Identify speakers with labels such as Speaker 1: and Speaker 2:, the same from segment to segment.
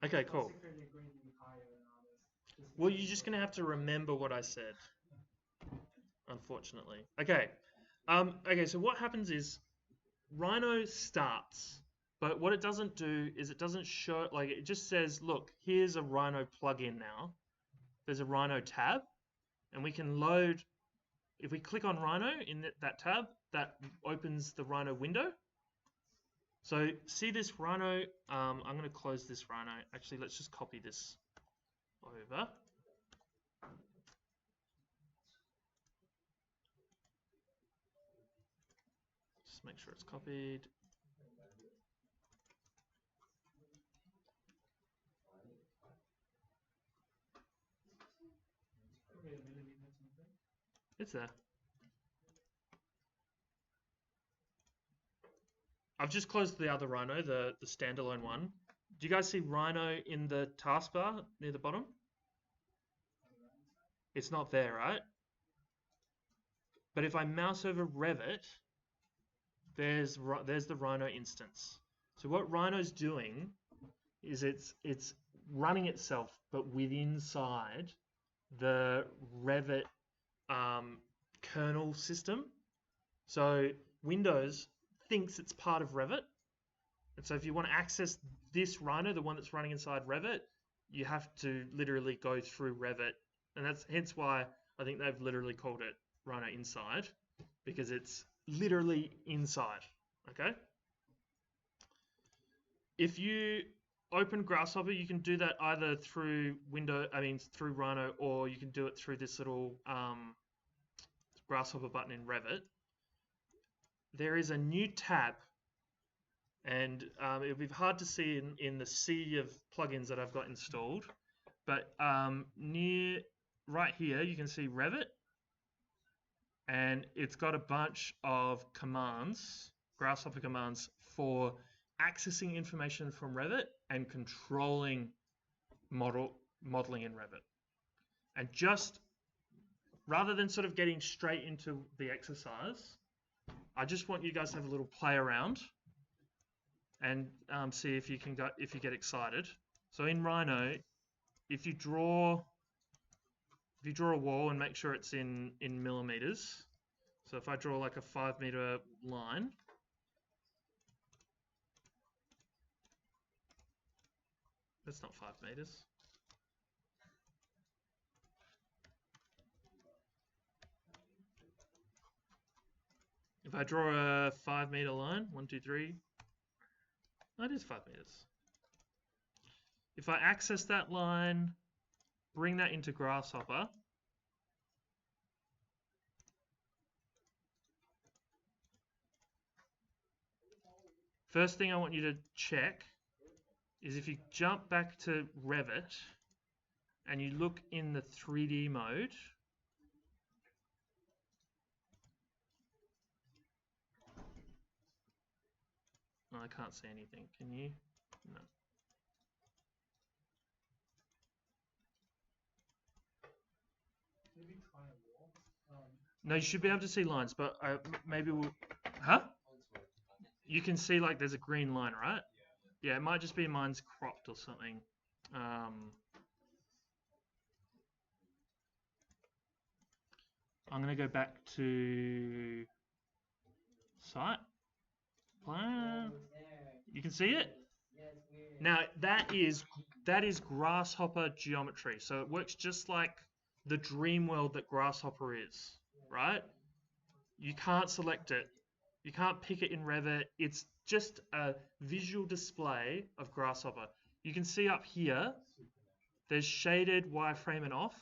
Speaker 1: Okay, cool. Well, you're just gonna have to remember what I said, unfortunately. Okay. Okay, so what happens is Rhino starts, but what it doesn't do is it doesn't show, like, it just says, look, here's a Rhino plugin now. There's a Rhino tab, and we can load, if we click on Rhino in that tab, that opens the Rhino window. So see this Rhino, I'm going to close this Rhino. Actually, let's just copy this over. Just make sure it's copied. It's there. I've just closed the other Rhino, the standalone one. Do you guys see Rhino in the taskbar near the bottom? It's not there, right? But if I mouse over Revit, there's the Rhino instance. So what Rhino's doing is it's running itself, but within inside the Revit kernel system. So Windows thinks it's part of Revit. And so if you want to access this Rhino, the one that's running inside Revit, you have to literally go through Revit. And that's hence why I think they've literally called it Rhino Inside, because it's literally inside, okay? If you open Grasshopper, you can do that either through through Rhino, or you can do it through this little Grasshopper button in Revit. There is a new tab, and it'll be hard to see in the sea of plugins that I've got installed, but near right here you can see Revit, and it's got a bunch of commands, Grasshopper commands for accessing information from Revit and controlling modeling in Revit. And just rather than sort of getting straight into the exercise, I just want you guys to have a little play around and see if you get excited. So in Rhino, if you draw a wall and make sure it's in millimeters. So if I draw like a 5 meter line, that's not 5 meters. If I draw a 5 meter line, 1, 2, 3, that is 5 meters. If I access that line, bring that into Grasshopper, first thing I want you to check is if you jump back to Revit and you look in the 3D mode, oh, I can't see anything. Can you? No. No, you should be able to see lines, but maybe we'll... Huh? You can see like there's a green line, right? Yeah, it might just be mine's cropped or something. I'm going to go back to site. Plan. You can see it? Now, that is Grasshopper Geometry. So it works just like the dream world that Grasshopper is, right? You can't select it. You can't pick it in Revit. It's just a visual display of Grasshopper. You can see up here, there's shaded, wireframe, and off,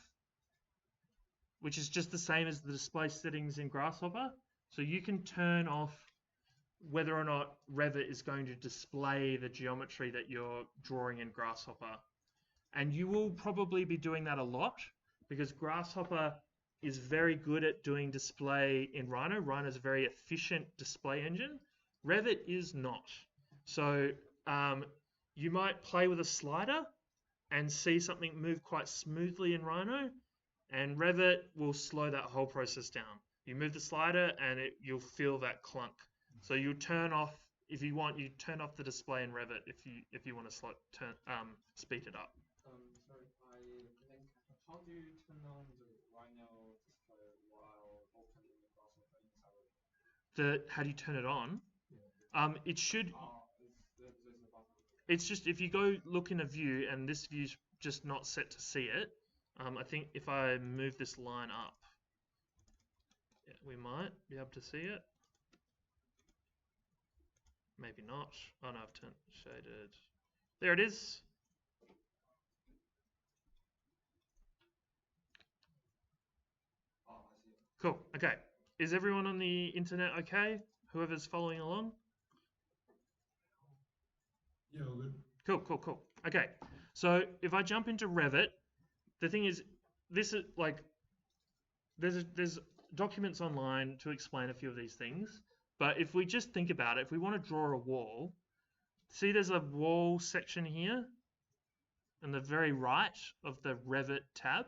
Speaker 1: which is just the same as the display settings in Grasshopper. So you can turn off whether or not Revit is going to display the geometry that you're drawing in Grasshopper. And you will probably be doing that a lot because Grasshopper is very good at doing display in Rhino. Rhino is a very efficient display engine. Revit is not. So you might play with a slider and see something move quite smoothly in Rhino, and Revit will slow that whole process down. You move the slider and you'll feel that clunk. So you'll turn off if you want, you turn off the display in Revit if you want to speed it up.
Speaker 2: Sorry, I didn't catch. How do you turn on the Rhino display while opening the Grasshopper inside?
Speaker 1: How do you turn it on?
Speaker 2: Yeah.
Speaker 1: It should.
Speaker 2: There's a button.
Speaker 1: It's just if you go look in a view and this view's just not set to see it. I think if I move this line up, yeah, we might be able to see it. Maybe not. Oh no, I've turned shaded. There it is.
Speaker 2: Oh, I see.
Speaker 1: Cool. Okay. Is everyone on the internet okay? Whoever's following along?
Speaker 2: Yeah, all good.
Speaker 1: Cool. Okay. So if I jump into Revit, the thing is, this is like, there's documents online to explain a few of these things. But if we just think about it, if we want to draw a wall, see there's a wall section here on the very right of the Revit tab.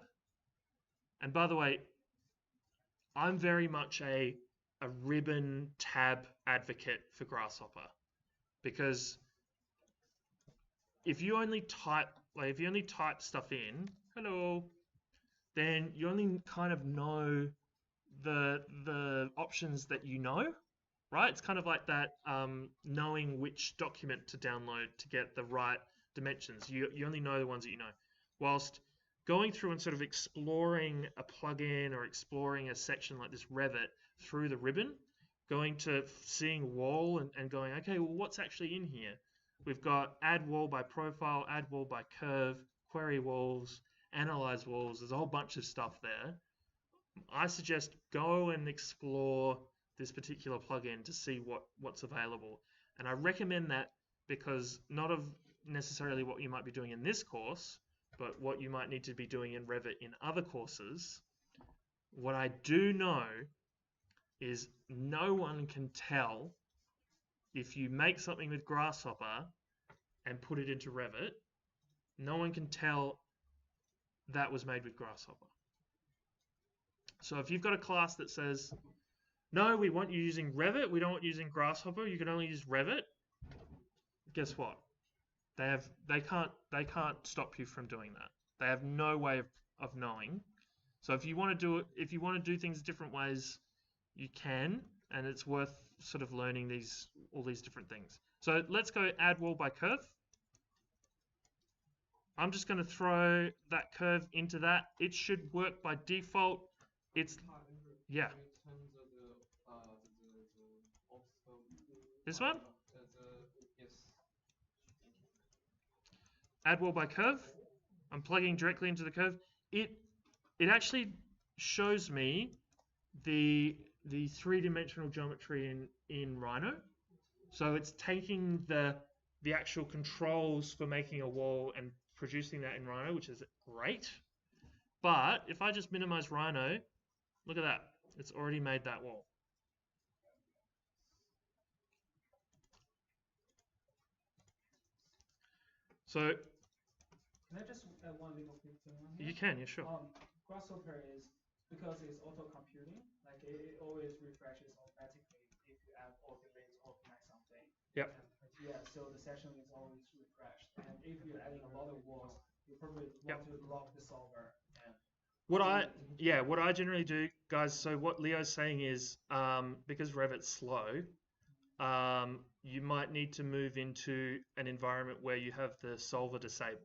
Speaker 1: And by the way, I'm very much a ribbon tab advocate for Grasshopper, because if you only type stuff in, hello, then you only kind of know the options that you know, right? It's kind of like that knowing which document to download to get the right dimensions. You only know the ones that you know. Whilst going through and sort of exploring a plugin or exploring a section like this Revit through the ribbon, going to seeing wall and going, okay, well, what's actually in here? We've got add wall by profile, add wall by curve, query walls, analyze walls. There's a whole bunch of stuff there. I suggest go and explore this particular plugin to see what's available. And I recommend that because not of necessarily what you might be doing in this course, but what you might need to be doing in Revit in other courses. What I do know is no one can tell if you make something with Grasshopper and put it into Revit, no one can tell that was made with Grasshopper. So if you've got a class that says, no, we want you using Revit, we don't want you using Grasshopper, you can only use Revit, guess what? They can't stop you from doing that. They have no way of knowing. So if you want to do things different ways, you can, and it's worth sort of learning all these different things. So let's go add wall by curve. I'm just going to throw that curve into that. It should work by default. It's yeah. This one?
Speaker 2: Yes.
Speaker 1: Add wall by curve. I'm plugging directly into the curve. It actually shows me the three-dimensional geometry in Rhino. So it's taking the actual controls for making a wall and producing that in Rhino, which is great. But if I just minimize Rhino, look at that. It's already made that wall. So
Speaker 3: can I just add one little quick thing on here?
Speaker 1: You can, yeah, sure.
Speaker 3: Grasshopper is, because it's auto-computing, like it always refreshes automatically if you add or delete or connect something.
Speaker 1: Yep.
Speaker 3: Yeah, so the session is always refreshed. And if you're adding a lot of walls, you probably want to lock the solver.
Speaker 1: What I generally do, guys, so what Leo's saying is, because Revit's slow, you might need to move into an environment where you have the solver disabled.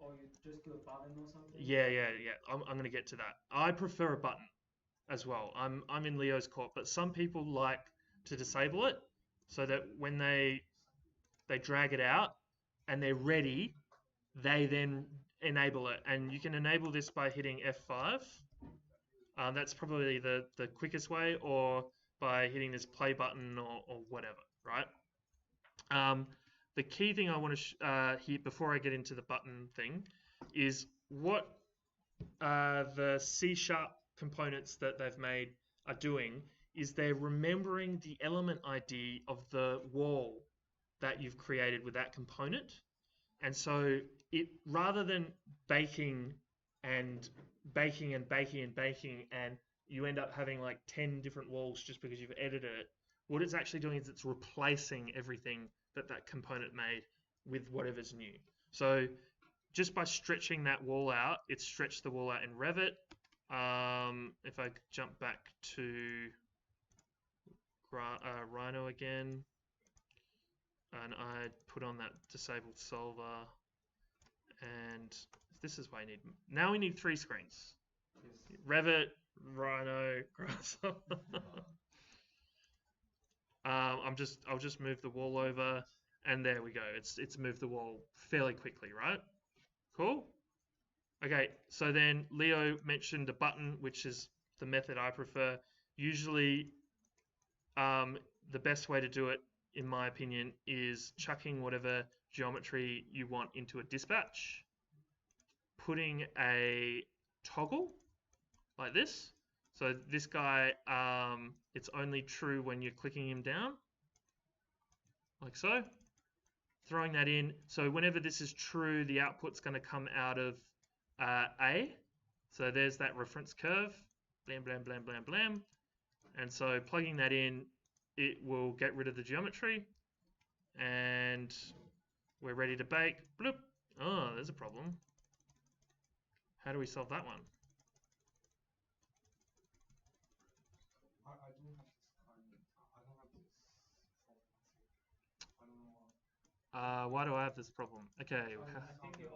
Speaker 3: Or you just do a button or something?
Speaker 1: Yeah. I'm going to get to that. I prefer a button as well. I'm in Leo's court, but some people like to disable it so that when they drag it out and they're ready, they then enable it. And you can enable this by hitting F5. That's probably the quickest way, or by hitting this play button or whatever, right? The key thing I want to here before I get into the button thing is what the C# components that they've made are doing is they're remembering the element ID of the wall that you've created with that component. And so it, rather than baking and you end up having like 10 different walls just because you've edited it, what it's actually doing is it's replacing everything that that component made with whatever's new. So just by stretching that wall out, it stretched the wall out in Revit. If I jump back to Rhino again, and I put on that disabled solver, and this is why I need. Now we need 3 screens.
Speaker 2: Yes.
Speaker 1: Revit, Rhino, Grasshopper. I'll just move the wall over, and there we go. It's moved the wall fairly quickly, right? Cool. Okay, so then Leo mentioned a button, which is the method I prefer. Usually, the best way to do it, in my opinion, is chucking whatever geometry you want into a dispatch, putting a toggle like this. So this guy, it's only true when you're clicking him down, like so. Throwing that in. So whenever this is true, the output's going to come out of A. So there's that reference curve. Blam, blam, blam, blam, blam. And so plugging that in, it will get rid of the geometry. And we're ready to bake. Bloop. Oh, there's a problem. How do we solve that one?
Speaker 2: I don't have this kind. I don't have this problem. I don't know why.
Speaker 1: Why do I have this problem? Okay.
Speaker 3: I think it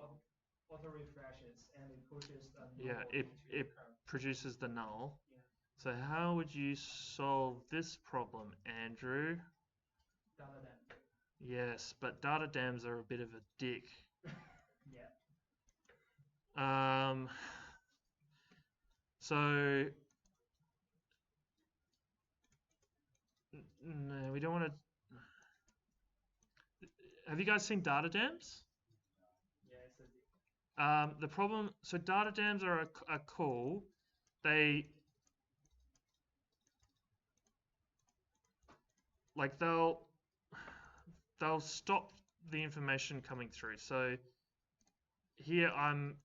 Speaker 3: auto refreshes and it pushes the
Speaker 1: Yeah,
Speaker 3: null
Speaker 1: it
Speaker 3: into the curve.
Speaker 1: produces the null.
Speaker 3: Yeah.
Speaker 1: So how would you solve this problem, Andrew?
Speaker 3: Data dam.
Speaker 1: Yes, but data dams are a bit of a dick.
Speaker 3: Yeah.
Speaker 1: So no, we don't want to. Have you guys seen data dams?
Speaker 3: Yeah, it's a
Speaker 1: The problem, so data dams are cool. They like they'll stop the information coming through. So here I'm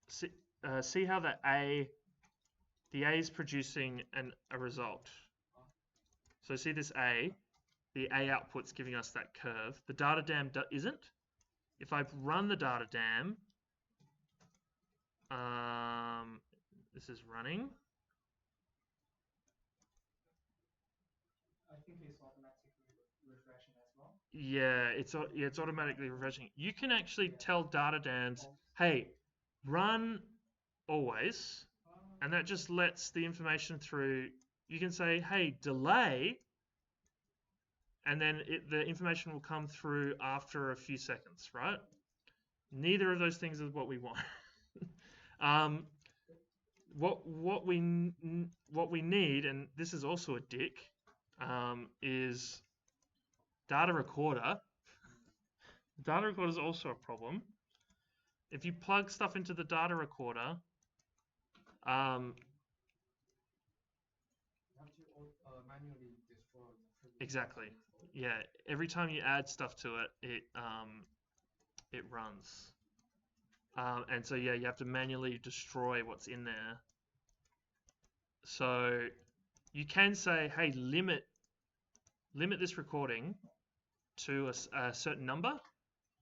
Speaker 1: see how the A is producing a result. So see this A, the A output's giving us that curve. The data dam isn't. If I run the data dam, this is running.
Speaker 3: I think it's automatically refreshing as well.
Speaker 1: Yeah, it's automatically refreshing. You can actually tell data dams, hey, run always, and that just lets the information through. You can say, hey, delay, and then the information will come through after a few seconds, right? Neither of those things is what we want. What we need, and this is also a dick, is data recorder. Data recorder is also a problem. If you plug stuff into the data recorder,
Speaker 2: You have to manually destroy the previous
Speaker 1: exactly.
Speaker 2: control.
Speaker 1: Yeah, every time you add stuff to it, it runs. And so yeah, you have to manually destroy what's in there. So you can say, hey, limit this recording to a certain number,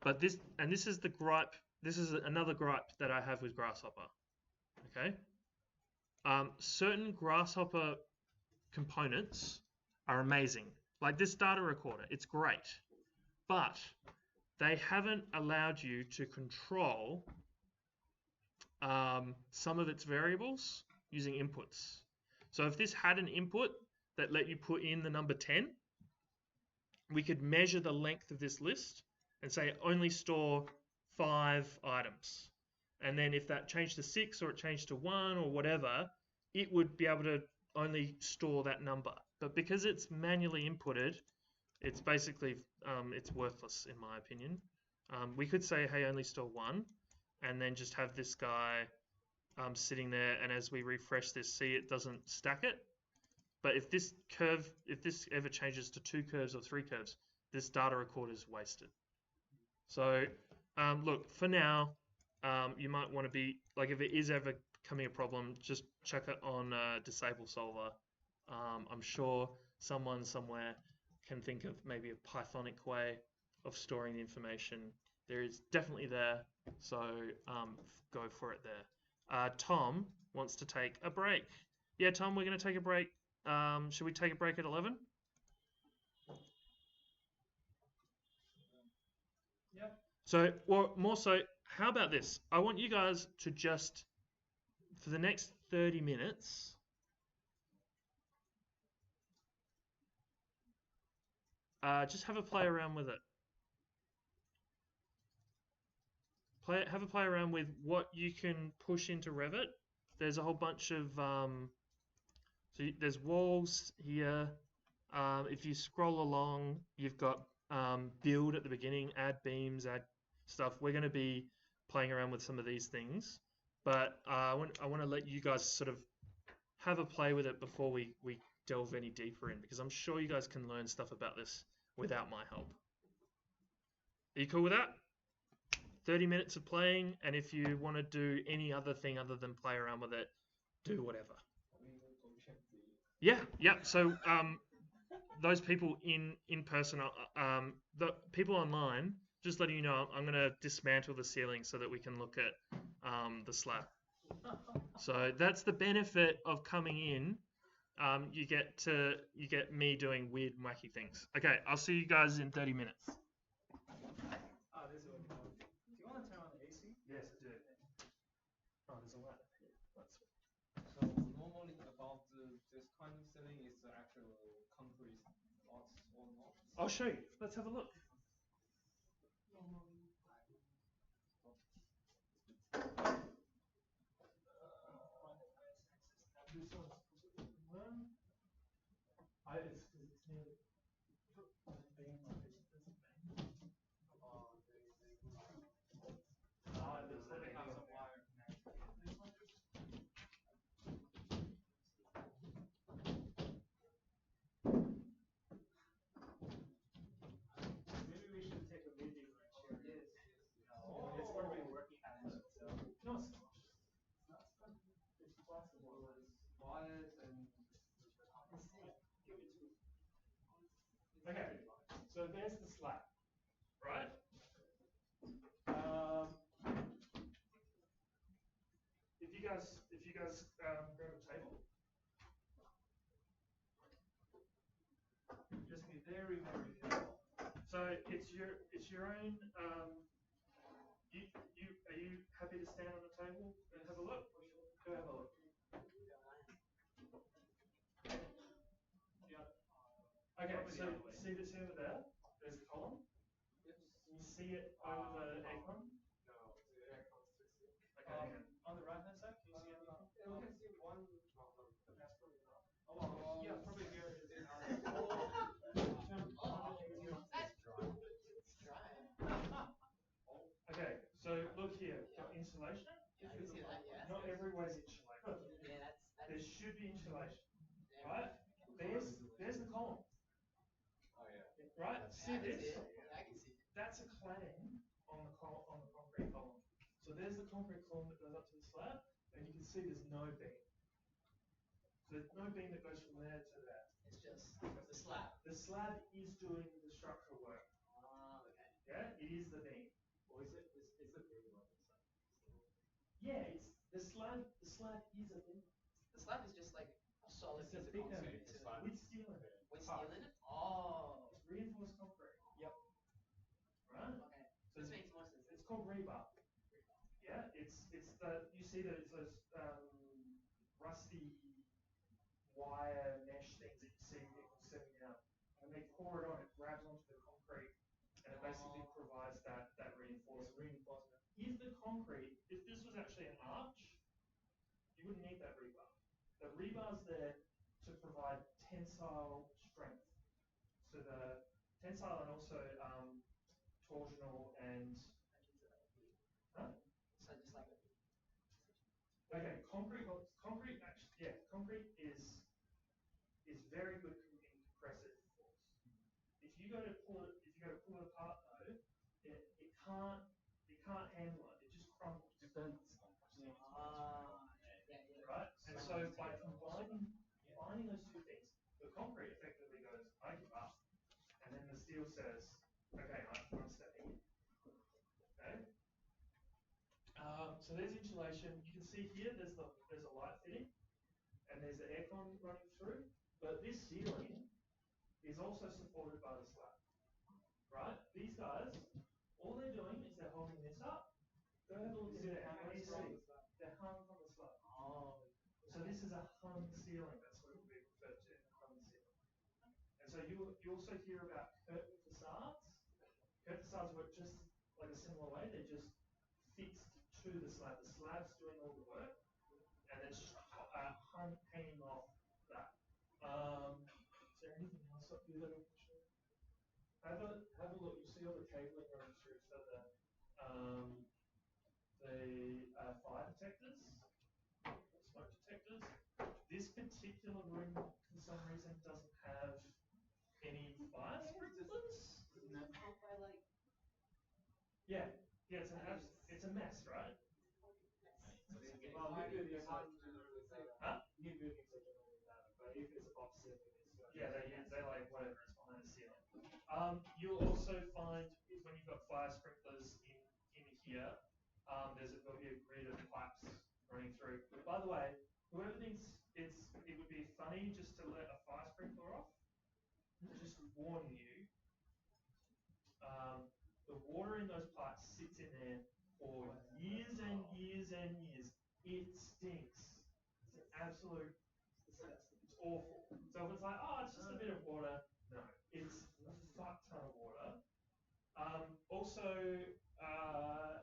Speaker 1: but this is the gripe. This is another gripe that I have with Grasshopper. Okay, certain Grasshopper components are amazing, like this data recorder. It's great, but they haven't allowed you to control some of its variables using inputs. So if this had an input that let you put in the number 10, we could measure the length of this list and say only store 5 items. And then if that changed to 6 or it changed to 1 or whatever, it would be able to only store that number. But because it's manually inputted, it's basically it's worthless in my opinion. We could say, hey, only store 1, and then just have this guy sitting there, and as we refresh this, see it doesn't stack it. But if this ever changes to 2 curves or 3 curves, this data recorder is wasted. So look, for now, you might want to be, like, if it is ever becoming a problem, just check it on Disable Solver. I'm sure someone somewhere can think of maybe a Pythonic way of storing the information, there is definitely there. So go for it there. Tom wants to take a break. Yeah, Tom, we're going to take a break. Should we take a break at 11?
Speaker 3: Yep.
Speaker 1: So, well, more so, how about this? I want you guys to just, for the next 30 minutes, just have a play around with it. Have a play around with what you can push into Revit. There's a whole bunch of, there's walls here. If you scroll along, you've got build at the beginning, add beams, add stuff. We're going to be playing around with some of these things, but I want to let you guys sort of have a play with it before we delve any deeper in, because I'm sure you guys can learn stuff about this without my help. Are you cool with that? 30 minutes of playing, and if you want to do any other thing other than play around with it, do whatever. Yeah. So those people in person, the people online, just letting you know, I'm going to dismantle the ceiling so that we can look at the slab. So that's the benefit of coming in. You get me doing weird, wacky things. Okay, I'll see you guys in 30 minutes.
Speaker 3: This is what you want. Do you want to turn on the AC?
Speaker 1: Yes, I do. Oh, there's a light.
Speaker 2: So normally about this kind of ceiling is the actual concrete lots or not?
Speaker 1: I'll show you. Let's have a look.
Speaker 3: Maybe we should take a video and share this. It's going to be working at it. So. No, it's not. It's possible.
Speaker 2: Wires and
Speaker 1: Okay, so there's the slab, right? If you guys grab a table,
Speaker 3: Just be very, very careful.
Speaker 1: so it's your own. Are you happy to stand on the table and have a look? Go have a look. Okay, so see over there? There's a column. Can you see it over the apron?
Speaker 2: no, the air comes to see.
Speaker 1: Okay.
Speaker 3: On the right hand side, can you see anything?
Speaker 2: We can see one problem.
Speaker 3: That's probably not. Oh, yeah, probably here is
Speaker 1: Okay, so look here. Got insulation?
Speaker 4: Yeah, I can see that, yeah.
Speaker 1: Not everywhere's insulated.
Speaker 4: Yeah, that's
Speaker 1: There should be insulation, right? There's the column,
Speaker 2: Oh yeah.
Speaker 1: right? See
Speaker 4: I can
Speaker 1: this?
Speaker 4: see it. Yeah, I can see it.
Speaker 1: That's a cladding on the concrete column. So there's the concrete column that goes up to the slab, and you can see there's no beam. So there's no beam that goes from there to there.
Speaker 4: It's just the slab.
Speaker 1: The slab is doing the structural work.
Speaker 4: Okay.
Speaker 1: Yeah, it is the beam.
Speaker 2: Or is the big one inside?
Speaker 1: Yeah, it's the slab. The slab is a beam.
Speaker 4: The slab is just like a solid
Speaker 1: It's a
Speaker 4: piece of
Speaker 1: bigger
Speaker 4: concrete.
Speaker 2: It's fine.
Speaker 1: with steel in it.
Speaker 4: With steel in it? Oh.
Speaker 1: It's reinforced concrete.
Speaker 3: Yep.
Speaker 1: Right.
Speaker 4: Okay.
Speaker 1: So
Speaker 4: This makes more sense.
Speaker 1: it's called rebar. Yeah, it's the you see that it's those rusty wire mesh things that you see people setting out, and they pour it on. It grabs onto the concrete, and it basically provides that reinforcement. Is the concrete? If this was actually an arch, you wouldn't need that rebar. The rebar's there to provide tensile strength. So the tensile and also torsional and huh?
Speaker 4: So just like a
Speaker 1: Okay, concrete actually, yeah, concrete is very good in compressive force. If you go to pull it apart though, it can't handle it. It just crumbles.
Speaker 2: It bends.
Speaker 1: Right? And so by combining those two things, the concrete effectively says, okay, I'm stepping in. Okay. So there's insulation. You can see here there's a light fitting, and there's the aircon running through. But this ceiling is also supported by the slab, right? These guys, all they're doing is they're holding this up. Go have a look at it. What do you see? They're hung from the slab.
Speaker 3: Oh.
Speaker 1: So this is a hung ceiling. That's what it would be referred to, a hung ceiling. And so you also hear about curtain facades. Curtain facades work just like a similar way. They're just fixed to the slab. The slab's doing all the work, and it's just hanging off that. Is there anything else up here that I can show? Have a look. You see all the cabling running through for the fire detectors, smoke detectors. This particular room, for some reason, doesn't have any fire sprinklers. Yeah, it's it's a mess, right?
Speaker 3: Well, new buildings are
Speaker 1: Huh?
Speaker 3: new buildings are generally that, but if it's above ceiling, it's
Speaker 1: Yeah, they like whatever is behind the ceiling. You'll also find when you've got fire sprinklers in here, there'll be a grid of pipes running through. By the way, whoever thinks it would be funny just to let a fire sprinkler off, just warn you, the water in those pipes sits in there for years and years and years. It stinks. It's an absolute disgusting. It's awful. So if it's like, oh, it's just a bit of water, no, it's a fuck ton of water. Also, I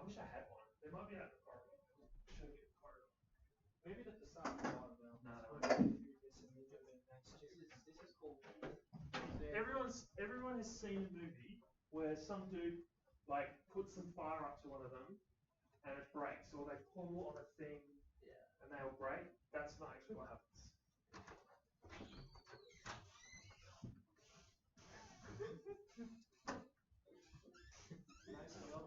Speaker 1: wish I had one. There might be out in the corridor. Show you the corridor.
Speaker 3: maybe the facade is not well.
Speaker 1: No.
Speaker 3: This is cool.
Speaker 1: Everyone has seen a movie where some dude like puts some fire up to one of them and it breaks, or they pull on a thing and they'll break. That's not actually what happens.
Speaker 3: Nice job.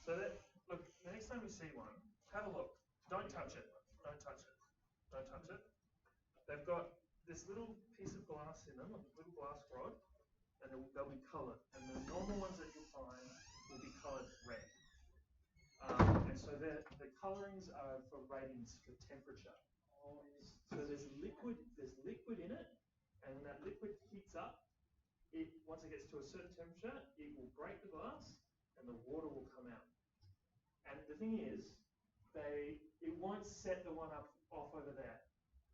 Speaker 1: So look, the next time you see one, have a look. Don't touch it. Don't touch it. Don't touch it. They've got this little piece of glass in them, a little glass rod, and they'll be coloured. And the normal ones that you'll find will be coloured red. And so the colourings are for ratings for temperature. So there's liquid in it, and when that liquid heats up, once it gets to a certain temperature, it will break the glass, and the water will come out. And the thing is, it won't set the one off over there.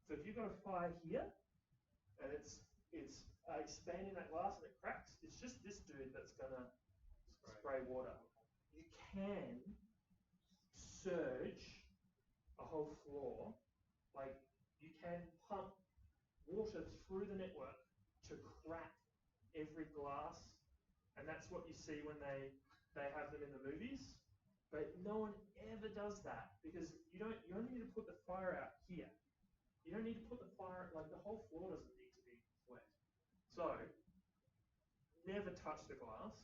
Speaker 1: So if you've got a fire here, and it's expanding that glass and it cracks, it's just this dude that's gonna spray water. You can surge a whole floor, like you can pump water through the network to crack every glass, and that's what you see when they have them in the movies. But no one ever does that because you only need to put the fire out here. You don't need to put the fire, like the whole floor doesn't need to be wet. So never touch the glass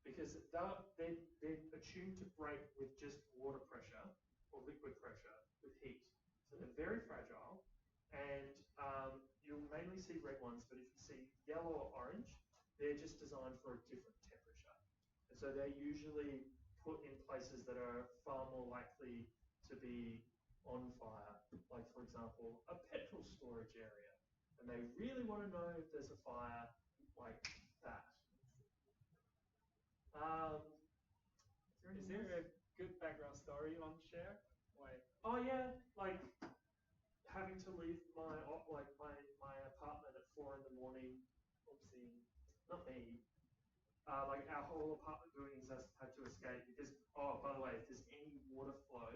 Speaker 1: because they're attuned to break with just water pressure or liquid pressure with heat. So they're very fragile, and you'll mainly see red ones, but if you see yellow or orange, they're just designed for a different temperature. And so they're usually put in places that are far more likely to be on fire, like for example, a petrol storage area. And they really want to know if there's a fire like that.
Speaker 3: Is there a good background story you want to share? Like,
Speaker 1: oh yeah, like having to leave my apartment at 4 in the morning
Speaker 3: not me, like our whole apartment buildings has had to escape because, oh, by the way, if there's any water flow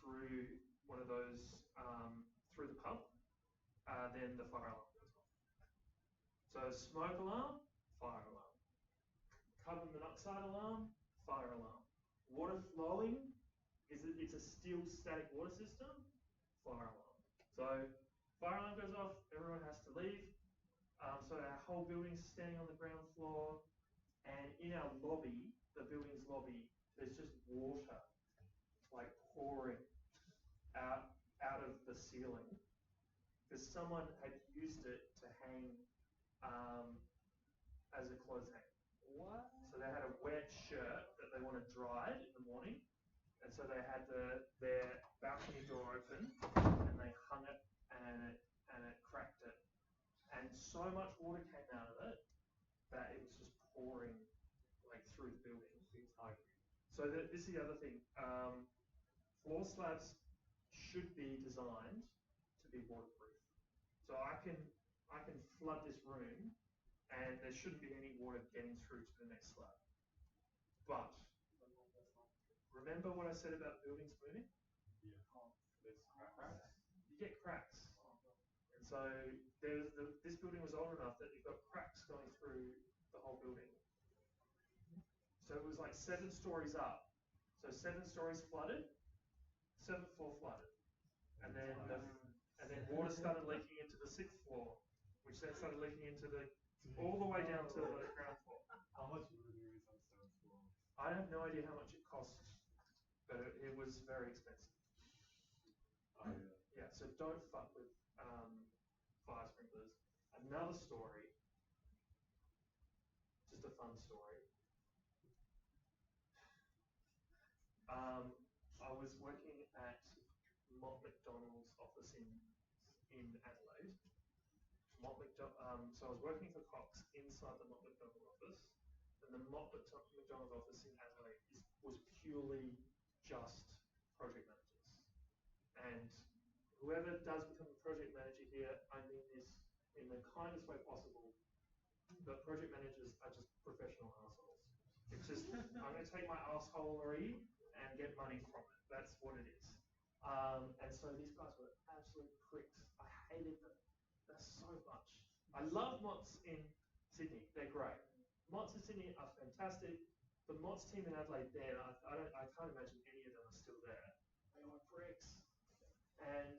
Speaker 3: through one of those, through the pump, then the fire alarm goes off. So smoke alarm, fire alarm. Carbon monoxide alarm, fire alarm. Water flowing, it's a still static water system, fire alarm. So fire alarm goes off, everyone has to leave. So our whole building's standing on the ground floor, and in our lobby, the building's lobby, there's just water like pouring out of the ceiling because someone had used it to hang as a clothes hanger.
Speaker 2: What?
Speaker 3: So they had a wet shirt that they wanted dried in the morning, and so they had their balcony door open, and they hung it, and it cracked it, and so much water came out of it that it was just pouring like through the building. So this is the other thing. Floor slabs should be designed to be waterproof. So I can flood this room, and there shouldn't be any water getting through to the next slab. But remember what I said about buildings moving?
Speaker 2: Yeah. There's cracks.
Speaker 3: You get cracks. And so this building was old enough that you've got cracks going through the whole building. So it was like 7 stories up. So 7 stories flooded, 7th floor flooded. And then water started leaking into the 6th floor, which then started leaking into all the way down to the ground floor.
Speaker 2: How much would you use on 7th floor?
Speaker 3: I have no idea how much it costs, but it was very expensive.
Speaker 2: Oh, yeah.
Speaker 3: Yeah, so don't fuck with fire sprinklers. Another story, just a fun story. I was working at Mott McDonald's office in Adelaide. So I was working for Cox inside the Mott McDonald office, and the Mott McDonald office in Adelaide was purely just project managers. And whoever does become a project manager here, I mean this in the kindest way possible, but project managers are just professional assholes. It's just, I'm going to take my assholery and get money from it. That's what it is. And so these guys were absolute pricks. I hated them. That's so much. I love Motts in Sydney. They're great. Motts in Sydney are fantastic. The Motts team in Adelaide, I can't imagine any of them are still there. They were pricks. And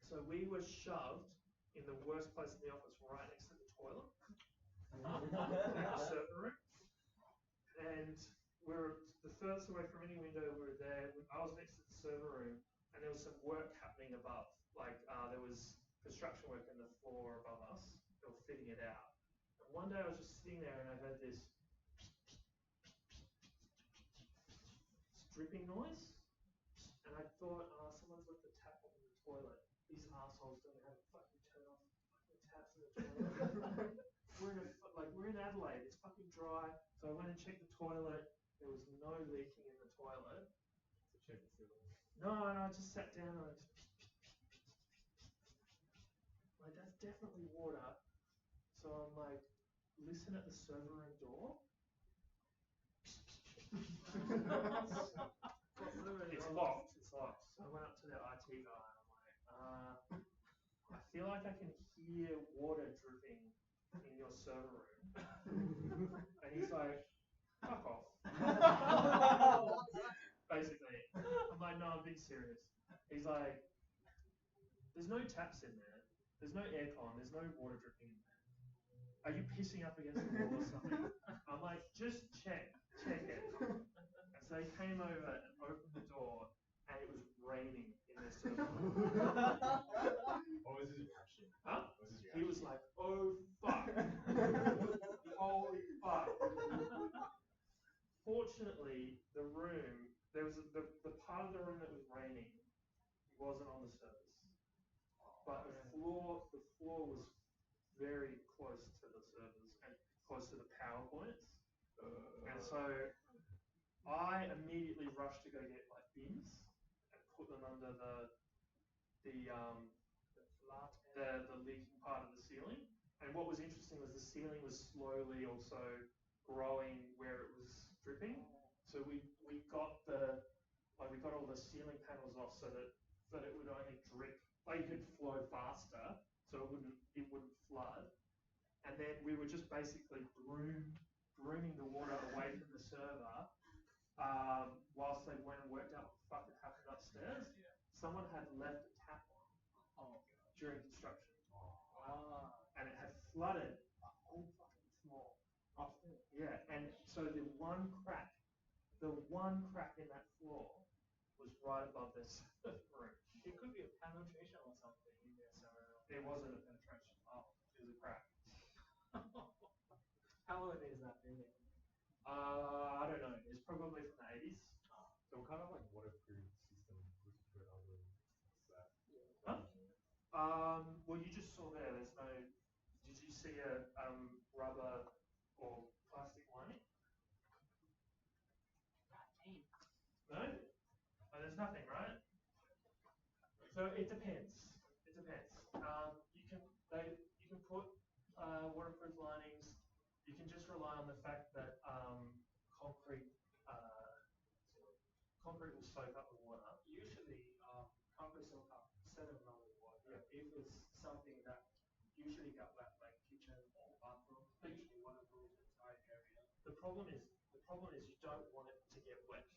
Speaker 3: so we were shoved in the worst place in the office, right next to the toilet, in the server room. And we were the furthest away from any window. We were there. I was next to the server room, and there was some work happening above. Like there was construction work in the floor above us. They were fitting it out. And one day I was just sitting there, and I heard this dripping noise, and I thought, someone's left the tap on in the toilet. These assholes don't know how to fucking turn off the taps in the toilet. We're in Adelaide. It's fucking dry. So I went and checked the toilet. There was no leaking in the toilet.
Speaker 2: So check the ceiling.
Speaker 3: No, and I just sat down and I just like, that's definitely water. So I'm like, listen at the server room door. It's locked. It's locked. So I went up to the IT guy and I'm like, I feel like I can hear water dripping in your server room. And he's like, fuck off. Basically. I'm like, no, I'm being serious. He's like, there's no taps in there. There's no aircon. There's no water dripping in there. Are you pissing up against the wall or something? I'm like, just check it. And so they came over and opened the door, and it was raining in their server room.
Speaker 2: What was his reaction?
Speaker 3: Huh?
Speaker 2: What was his reaction?
Speaker 3: He was like, oh fuck. Holy fuck. Fortunately, the room, there was the part of the room that was raining wasn't on the surface. But the floor was very close to the servers and close to the power points. And so I immediately rushed to go get like bins and put them under the leaking part of the ceiling. And what was interesting was the ceiling was slowly also growing where it was dripping. So we got all the ceiling panels off so that it would only drip. Like, it could flow faster, so it wouldn't flood. And then we were just basically grooming the water away from the server, whilst they went and worked out what the fuck had happened upstairs. Someone had left a tap on during construction, and it had flooded a whole fucking floor. Yeah, and so the one crack in that floor was right above this room.
Speaker 2: It could be a penetration or something in there somewhere.
Speaker 3: It wasn't a penetration. It was a crack.
Speaker 2: How old is that building?
Speaker 3: I don't know. It's probably from the 80s.
Speaker 5: So what kind of like waterproof system was put on the slab?
Speaker 3: Huh? Well, you just saw there. There's no. Did you see a rubber or plastic lining? No. Oh, there's nothing, right? So it depends. It depends. You can put waterproof linings. You can just rely on the fact that concrete will soak up the water.
Speaker 2: Usually, concrete soak up certain amount of water. If it's something that usually got wet, like kitchen or bathroom, usually waterproof the entire area.
Speaker 3: The problem is you don't want it to get wet.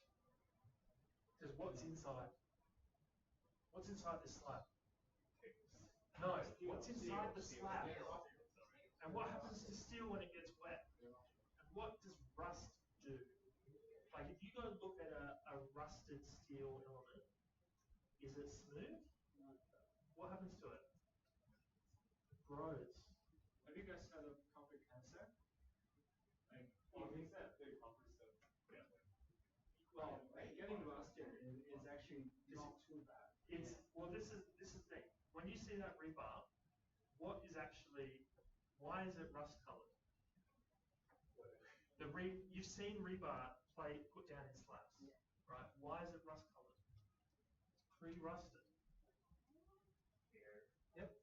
Speaker 3: Because what's inside? What's inside this slab? No, what's inside the slab? And what happens to steel when it gets wet? And what does rust do? Like, if you go look at a rusted steel element, is it smooth? What happens to it? It grows.
Speaker 2: Have you guys heard of concrete cancer? Like,
Speaker 5: Is that the concrete stuff? Yeah.
Speaker 2: well, getting rusted is actually not too bad.
Speaker 3: This is the thing. When you see that rebar, why is it rust colored? You've seen rebar put down in slabs, right? Why is it rust colored? It's pre-rusted. Yep.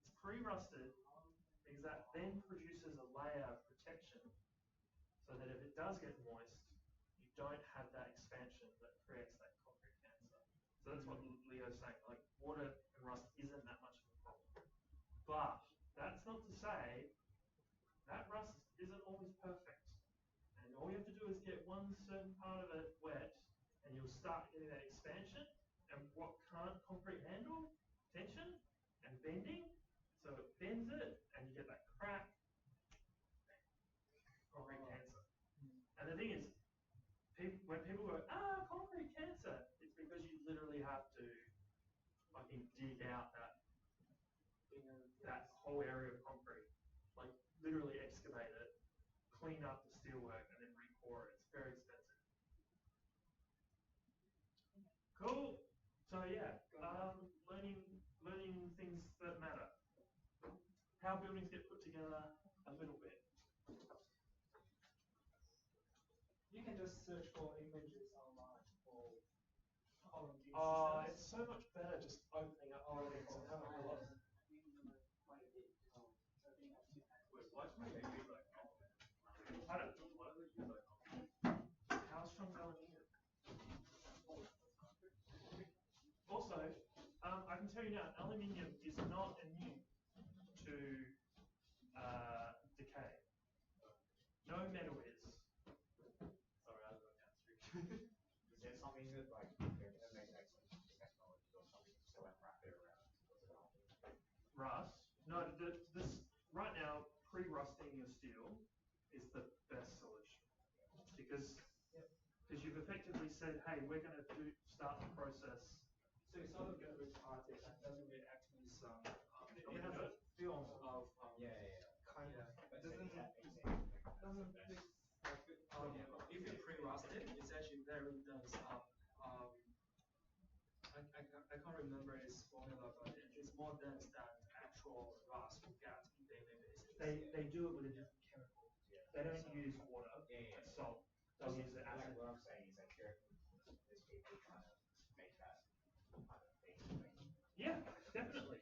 Speaker 3: It's pre-rusted because that then produces a layer of protection so that if it does get moist, you don't have that expansion that creates that concrete cancer. So that's what Leo's saying, like, water and rust isn't that much of a problem. But that's not to say that rust isn't always perfect. And all you have to do is get one certain part of it wet, and you'll start getting that expansion. And what can't concrete handle? Tension and bending. So it bends it, and you get that crack. Concrete cancer. And the thing is, when people go, concrete cancer, it's because you literally have to fucking dig out that whole area of concrete. Like, literally excavate it, clean up the steelwork, and then re-pour it. It's very expensive. Cool. So yeah, learning things that matter. How buildings get put together, a little bit.
Speaker 2: You can just search for images online for column systems.
Speaker 3: It's so much better just opening up buildings and having a look. How strong aluminium? Also, I can tell you now, aluminium is not immune to decay. No metal is.
Speaker 5: Sorry, I was going downstream. Is there something that like they're gonna make excellent technology or something so like wrap it around?
Speaker 3: Rust? No, this right now, pre-rusting your steel is the best solution because you've effectively said, hey, we're going to start the process.
Speaker 2: So it's sort of get retarded and doesn't really act as
Speaker 3: You have a
Speaker 2: film of
Speaker 5: Kind of.
Speaker 2: But doesn't if you pre-rust it, it's actually very dense. I can't remember its formula, but it's more dense than actual rust you get in daily basis.
Speaker 3: They do it with a different chemical. They don't use water and salt. They'll use the acid.
Speaker 5: Like what I'm saying is like there's people trying to make that kind of thing.
Speaker 3: Yeah, definitely.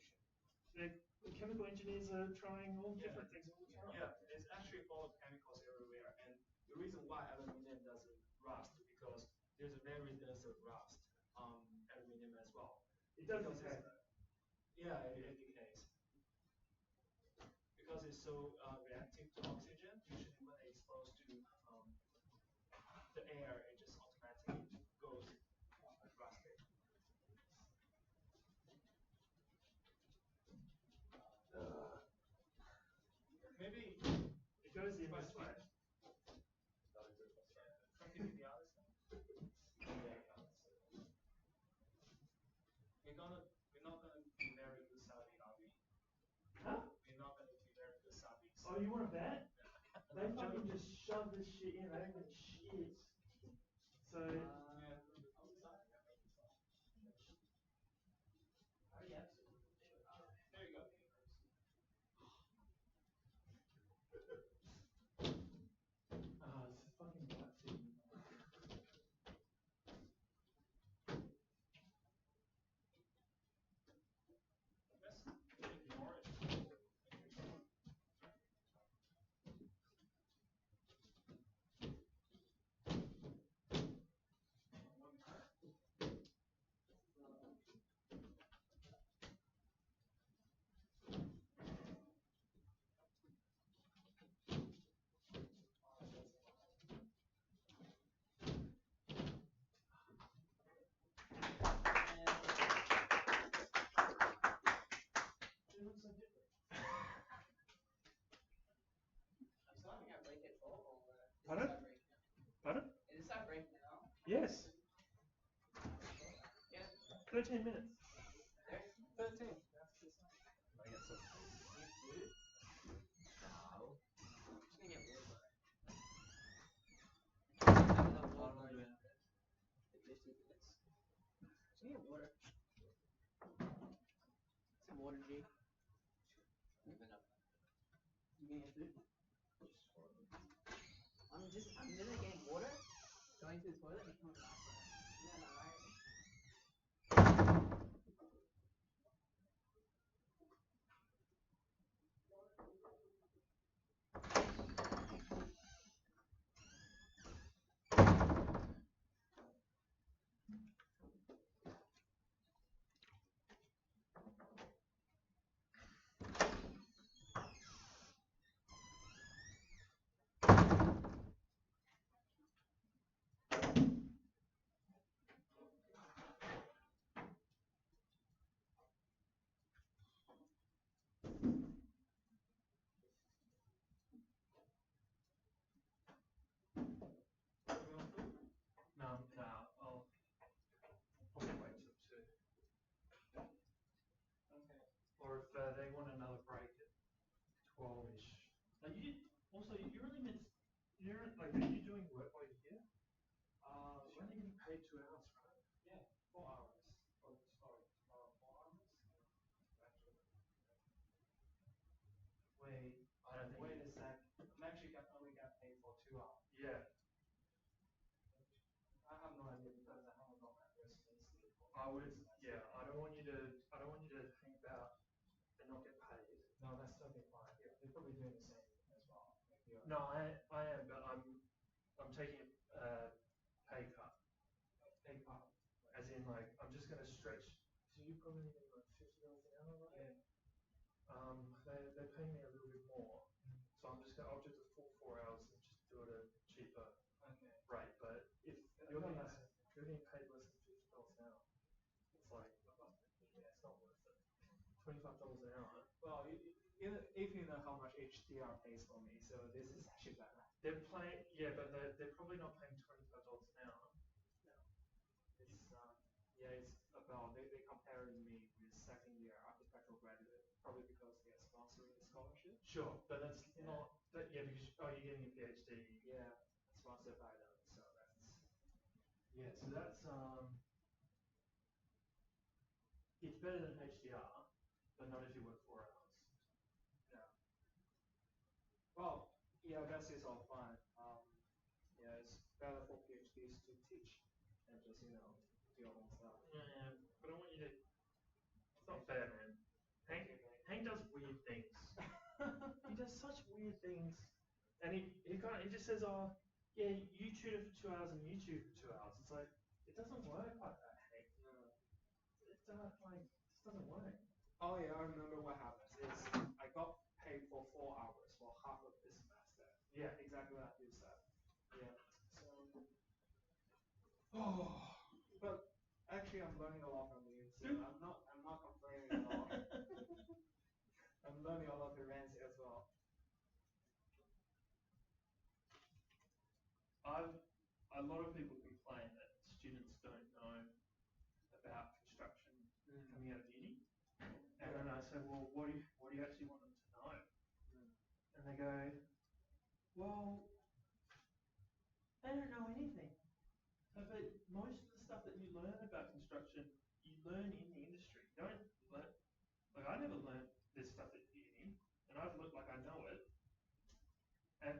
Speaker 3: The
Speaker 1: chemical engineers are trying all
Speaker 2: Yeah.
Speaker 1: different things all the time.
Speaker 2: Yeah, it's actually full of chemicals everywhere, and the reason why aluminum doesn't rust because there's a very little rust on aluminum as well.
Speaker 1: It does
Speaker 2: Because
Speaker 1: decay.
Speaker 2: Yeah, it decays. Because it's so reactive to oxygen, usually when it's exposed to the air, it just automatically goes rusted. Maybe
Speaker 1: It goes in
Speaker 2: But
Speaker 1: this way.
Speaker 2: continue the other side. We're not gonna be very good subbing, are we?
Speaker 1: Huh?
Speaker 2: We're not gonna be very good subbing.
Speaker 1: Oh, you want to bet? They fucking just shove this shit in. They don't give a shit. So.
Speaker 2: There you go.
Speaker 1: It's fucking black thing.
Speaker 2: Let's ignore it.
Speaker 1: It looks so different.
Speaker 4: I'm starting at break it full or
Speaker 1: Pardon? Pardon?
Speaker 4: Is that break now?
Speaker 1: Yes.
Speaker 4: Yeah.
Speaker 1: 13 minutes.
Speaker 4: 13.
Speaker 5: I get some.
Speaker 4: Just gonna get wood. I have enough wood for you. 15 minutes. Just gonna get water. Some water, G. You gonna get food? I'm literally getting water, going to the toilet and coming back. Yeah, alright.
Speaker 1: No, I'll probably wait till 2.
Speaker 4: Okay.
Speaker 1: Or if they want another break at 12-ish. Are you really meant to, are you doing work while you're here? You're only getting paid 2 hours, right?
Speaker 2: Yeah, 4 hours. Oh, sorry, 4 hours.
Speaker 1: Wait, I don't think.
Speaker 2: Wait a sec. I'm actually only got paid for 2 hours.
Speaker 1: Yeah.
Speaker 2: I have no idea because I haven't got my first payslip.
Speaker 1: I don't want you to hang about and not get paid.
Speaker 2: No, that's totally fine. Yeah, they're probably doing the same as well. Like
Speaker 1: No, I am, but I'm taking a pay cut.
Speaker 2: pay cut.
Speaker 1: As in, like, I'm just gonna stretch. So you probably need like $50 an hour, right?
Speaker 2: Yeah.
Speaker 1: They're paying me a little bit more, so I'll do the full 4 hours and just do it at a cheaper
Speaker 2: Okay.
Speaker 1: rate. But if you're getting paid less than $50 an hour, it's like, it's not worth it. $25 an hour.
Speaker 2: Well, if you know how much HDR pays for me, so this is actually better.
Speaker 1: They're paying, yeah, but they're probably not paying $25 an hour.
Speaker 2: It's about they comparing me with second year architectural graduate, probably because they're sponsoring the scholarship.
Speaker 1: Sure, but that's not that. Yeah, because you're getting a PhD.
Speaker 2: Yeah, sponsored by them, so that's.
Speaker 1: Yeah, so that's it's better than HDR, but not if you work 4 hours.
Speaker 2: Yeah. Well, yeah, I guess it's all fine. Yeah, it's better for PhDs to teach and just do your own stuff.
Speaker 1: Yeah, but I want you to. It's not fair, man. Hank does weird
Speaker 3: hear things, and he just says, oh, yeah, you tutor for 2 hours and you tutor for 2 hours. It's like, it doesn't work like that, hey. It doesn't work.
Speaker 2: Oh yeah, I remember what happens is I got paid for 4 hours for half of this semester.
Speaker 3: Yeah.
Speaker 2: Exactly like you said. Yeah. So, but actually I'm learning a lot from you. So I'm not complaining at all. I'm learning a lot from Rancy as well.
Speaker 3: A lot of people complain that students don't know about construction coming out of uni. And then I say, well, what do you actually want them to know? And they go, well, they don't know anything. But most of the stuff that you learn about construction, you learn in the industry. You don't learn, like I never learned this stuff at uni, and I've looked like I know it.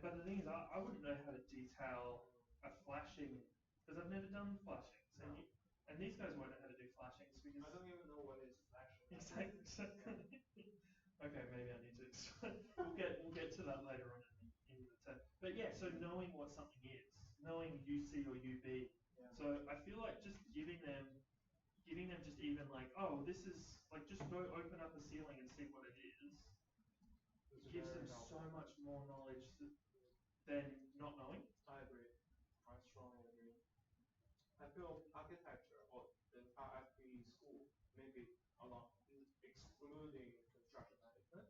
Speaker 3: But the thing is, I wouldn't know how to detail a flashing, because I've never done flashings. And these guys won't know how to do flashings because
Speaker 2: I don't even know what is flashing.
Speaker 3: Exactly. Okay, maybe I need to explain. We'll get to that later on in the term. But yeah, so knowing what something is, knowing UC or UB.
Speaker 2: Yeah.
Speaker 3: So I feel like just giving them just even like, oh, this is like, just go open up a ceiling and see what it is. It gives them so much more knowledge than not knowing.
Speaker 2: I agree. I strongly agree. I feel architecture or the entire FP school, maybe a lot, excluding construction management,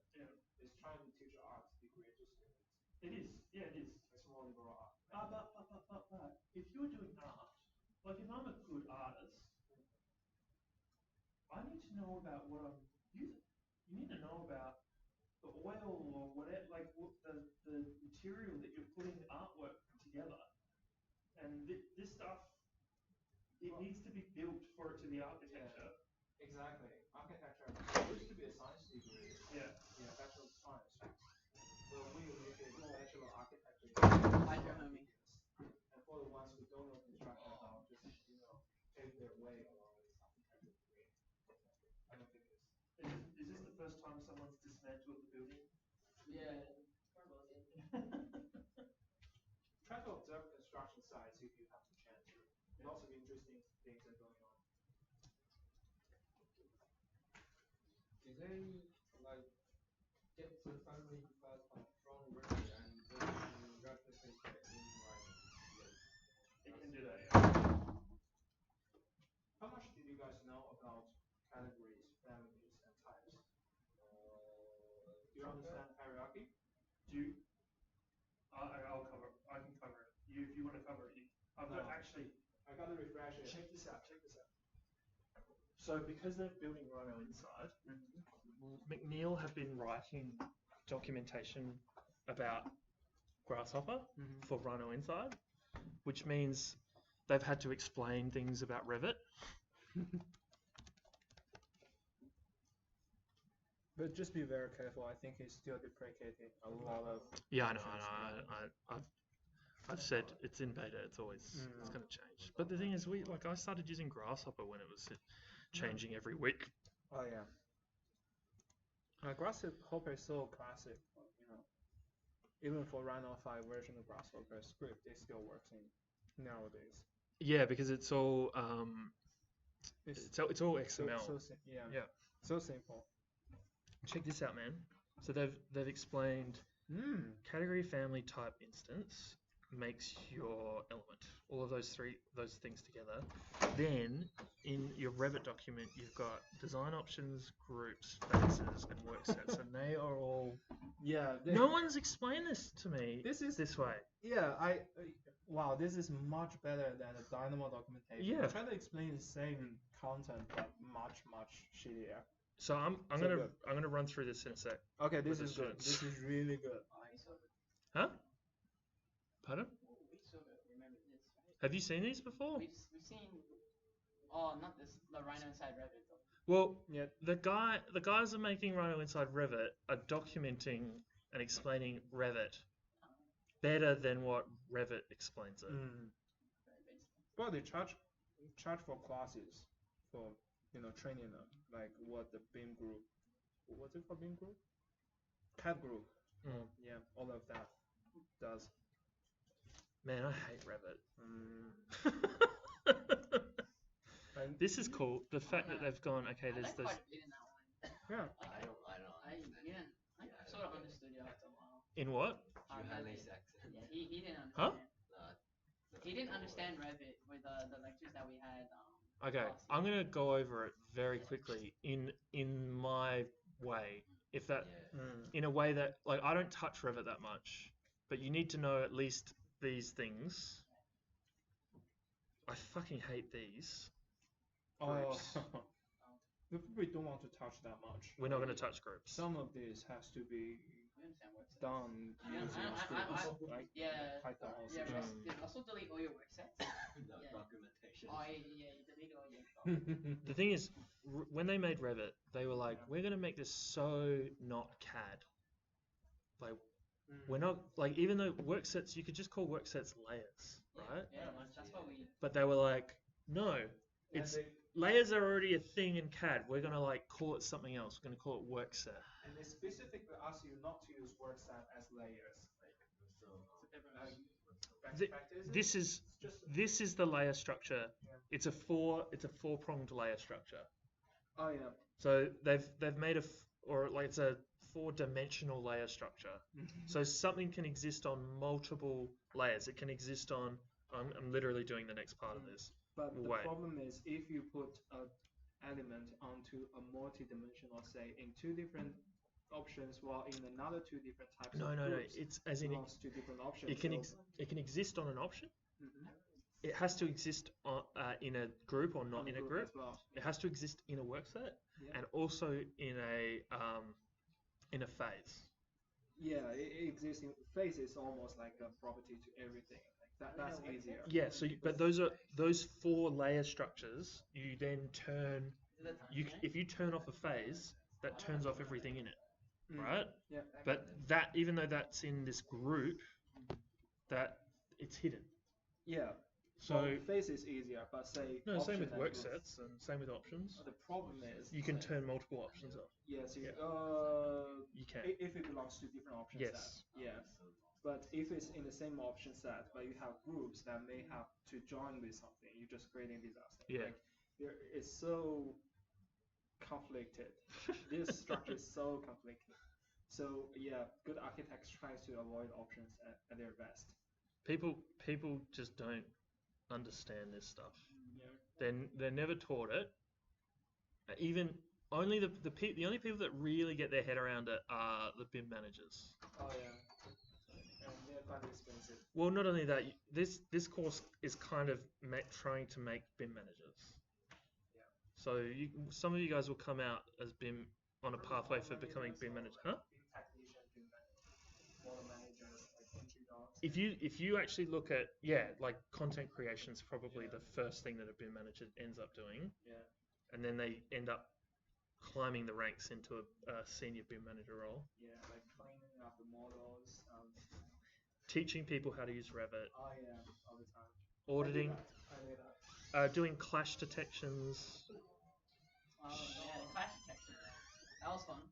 Speaker 2: is trying to teach arts degree to students.
Speaker 3: It is, yeah, it is.
Speaker 2: It's more liberal art.
Speaker 3: But if you're doing art, like if I'm a good artist, I need to know about what I'm using. You need to know about the oil or whatever, like what the material that you're putting artwork together. And this stuff, it needs to be built for it to be architecture.
Speaker 2: Yeah, exactly. Architecture used to be a science degree.
Speaker 3: Yeah.
Speaker 2: Yeah, Bachelor of Science. Well, we initiated Bachelor of Architecture.
Speaker 4: Hi, Jeremy.
Speaker 2: And for the ones who don't know construction at all, just take their way along this architecture degree. I don't think it's.
Speaker 3: Is this the first time someone's dismantled the building?
Speaker 4: Yeah.
Speaker 2: Try to observe construction sites if you have the chance. Lots of interesting things are going on.
Speaker 5: Do they like get the family class from Revit and then replicate it in Rhino? Yes.
Speaker 3: It can do that, yeah.
Speaker 2: How much did you guys know about categories, families, and types? Do you understand hierarchy?
Speaker 3: I'll cover. I can cover it. If you want to cover it, I've got actually.
Speaker 2: I got to refresh it.
Speaker 3: Check this out. So because they're building Rhino inside, McNeil have been writing documentation about Grasshopper for Rhino inside, which means they've had to explain things about Revit.
Speaker 2: But just be very careful. I think he's still deprecating a lot of.
Speaker 3: Yeah, I know. I've said it's in beta. It's always it's going to change. But the thing is, I started using Grasshopper when it was changing every week.
Speaker 2: Oh yeah. Grasshopper is so classic. Even for Rhino 5 version of Grasshopper script, it still works in nowadays.
Speaker 3: Yeah, because it's all it's all XML.
Speaker 2: Yeah. So simple.
Speaker 3: Check this out, man. So they've explained category, family, type, instance makes your element. All of those things together. Then in your Revit document, you've got design options, groups, bases, and work sets, and they are all.
Speaker 2: Yeah.
Speaker 3: No one's explained this to me. This way.
Speaker 2: Yeah. Wow. This is much better than the Dynamo documentation.
Speaker 3: Yeah.
Speaker 2: I'm trying to explain the same content, but much shittier.
Speaker 3: So I'm gonna run through this in a sec.
Speaker 2: Okay, this is good. This is really good.
Speaker 3: Huh? Pardon?
Speaker 4: We sort of remember this, right?
Speaker 3: Have you seen these before?
Speaker 4: We've seen. Oh, not this. The Rhino inside Revit though.
Speaker 3: Well, yeah. The guys are making Rhino inside Revit are documenting and explaining Revit better than what Revit explains it.
Speaker 2: Well, they charge for classes for training them, like what the Beam group. What's it called? Beam group? CAD group. Yeah, all of that does.
Speaker 1: Man, I hate Revit.
Speaker 2: And
Speaker 1: This is cool. The fact that they've gone, okay, there's
Speaker 4: I
Speaker 1: this.
Speaker 4: like quite a bit in that one.
Speaker 2: yeah,
Speaker 6: I don't.
Speaker 4: I sort of understood you after a while.
Speaker 1: In what?
Speaker 6: You had lace accent.
Speaker 4: Yeah, he didn't understand.
Speaker 1: Huh?
Speaker 4: He didn't understand Revit with the lectures that we had.
Speaker 1: Okay,
Speaker 4: last
Speaker 1: I'm
Speaker 4: year.
Speaker 1: gonna go over it very quickly in my way. If that, in a way that, like, I don't touch Revit that much, but you need to know at least these things. I fucking hate these groups.
Speaker 2: we probably don't want to touch that much.
Speaker 1: We're not gonna touch groups.
Speaker 2: Some of this has to be
Speaker 4: We understand what it says.
Speaker 2: done using scripts, like
Speaker 4: Yeah.
Speaker 2: Python or
Speaker 4: Yeah,
Speaker 2: something.
Speaker 4: just also delete all your work sets.
Speaker 6: Documentation.
Speaker 4: Oh, yeah, you delete all your.
Speaker 1: The thing is, when they made Revit, they were like, we're gonna make this so not CAD. Like, we're not, like, even though work sets, you could just call work sets layers, right?
Speaker 4: Yeah, that's what we.
Speaker 1: But they were like, no, it's layers are already a thing in CAD. We're gonna like call it something else. We're gonna call it work set.
Speaker 2: And they specifically ask you not to use work set as layers.
Speaker 1: This is the layer structure. It's a four-pronged layer structure.
Speaker 2: Oh yeah.
Speaker 1: So they've made it's a four-dimensional layer structure. So something can exist on multiple layers. It can exist on. I'm literally doing the next part of this.
Speaker 2: But the problem is if you put an element onto a multi-dimensional, say in two different options, while in another two different types of groups,
Speaker 1: it's as in
Speaker 2: belongs to different options.
Speaker 1: It can exist on an option.
Speaker 2: Mhm.
Speaker 1: It has to exist in a group or not
Speaker 2: On a
Speaker 1: in a
Speaker 2: group
Speaker 1: group.
Speaker 2: as well.
Speaker 1: It has to exist in a work set
Speaker 2: Yeah.
Speaker 1: and also in a phase.
Speaker 2: Yeah, it exists in phase is almost like a property to everything. Like that's easier.
Speaker 1: Yeah. So, but those four layer structures. You then turn. If you turn off a phase, that turns off everything in it, right?
Speaker 2: Yeah.
Speaker 1: But that, even though that's in this group, that it's hidden.
Speaker 2: Yeah.
Speaker 1: So
Speaker 2: phase is easier, but say
Speaker 1: no, same with
Speaker 2: option
Speaker 1: work
Speaker 2: and group.
Speaker 1: sets and same with options.
Speaker 2: The problem is
Speaker 1: You can turn multiple options off.
Speaker 2: yes,
Speaker 1: You can.
Speaker 2: if it belongs to different option
Speaker 1: Yes.
Speaker 2: sets. Yeah. But if it's in the same option set, but you have groups that may have to join with something, you're just creating disaster.
Speaker 1: Yeah.
Speaker 2: Like, it's so conflicted. This structure is so conflicted. So yeah, good architects tries to avoid options at their best.
Speaker 1: People just don't understand this stuff.
Speaker 2: Yeah.
Speaker 1: They're never taught it. Even only the only people that really get their head around it are the BIM managers.
Speaker 2: Oh yeah. And they're quite expensive.
Speaker 1: Well, not only that, this course is kind of trying to make BIM managers.
Speaker 2: Yeah.
Speaker 1: So some of you guys will come out as BIM on a pathway for becoming BIM manager, huh?
Speaker 2: BIM technician, BIM model managers, like entry dogs.
Speaker 1: If you actually look at like content creation is probably the first thing that a BIM manager ends up doing.
Speaker 2: Yeah.
Speaker 1: And then they end up climbing the ranks into a senior BIM manager role.
Speaker 2: Yeah, like cleaning up the models.
Speaker 1: Teaching people how to use Revit.
Speaker 2: Oh yeah, all the time.
Speaker 1: Auditing.
Speaker 2: I do that.
Speaker 1: Doing clash detections.
Speaker 4: Oh yeah, the clash detection. That was fun.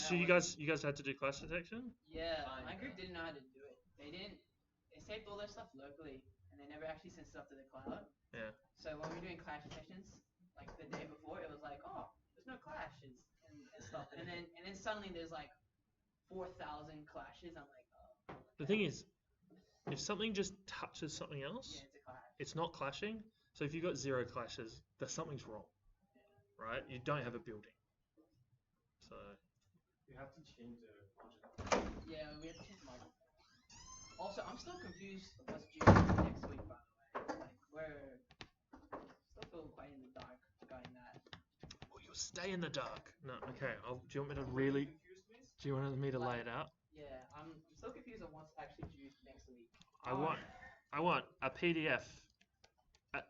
Speaker 1: So you guys had to do clash detection?
Speaker 4: Yeah, my group didn't know how to do it. They saved all their stuff locally, and they never actually sent stuff to the cloud.
Speaker 1: Yeah.
Speaker 4: So when we were doing clash detections, like the day before, it was like, oh, there's no clashes and stuff, and then suddenly there's like 4,000 clashes. I'm like, oh.
Speaker 1: The thing is, if something just touches something else,
Speaker 4: Yeah, it's a clash.
Speaker 1: it's not clashing. So if you've got 0 clashes, something's wrong, right? You don't have a building. So
Speaker 5: You have to change the project.
Speaker 4: Yeah, we have to change the model. Also, I'm still confused what's due next week, by the way. Like, we're still feel quite in the dark regarding that.
Speaker 1: well, you'll stay in the dark. No, okay. Do you want me to really? Do you want me to lay it out?
Speaker 4: Yeah, I'm still confused on what's actually due next week.
Speaker 1: I want a PDF.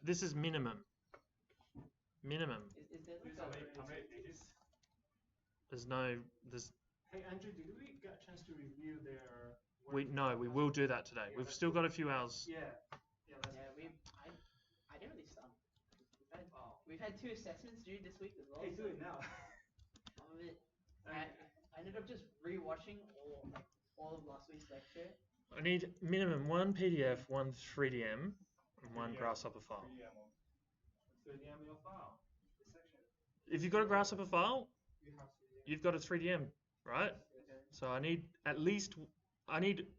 Speaker 1: This is minimum. Minimum.
Speaker 4: Is there like
Speaker 5: How many pages?
Speaker 1: There's.
Speaker 2: Hey Andrew, did we get a chance to review their work?
Speaker 1: We will do that today.
Speaker 2: Yeah,
Speaker 1: We've still got a few hours.
Speaker 2: Yeah.
Speaker 4: I didn't really stop. We've had 2 assessments due this week as well.
Speaker 2: Hey, do it now.
Speaker 4: Some of it, I ended up of just rewatching all of last week's lecture.
Speaker 1: I need minimum one PDF, one 3DM, and one
Speaker 2: 3DM
Speaker 1: Grasshopper file.
Speaker 2: 3DM your file. The section.
Speaker 1: If you've got a Grasshopper file,
Speaker 5: You have 3D.
Speaker 1: you've got a 3DM, right? So I need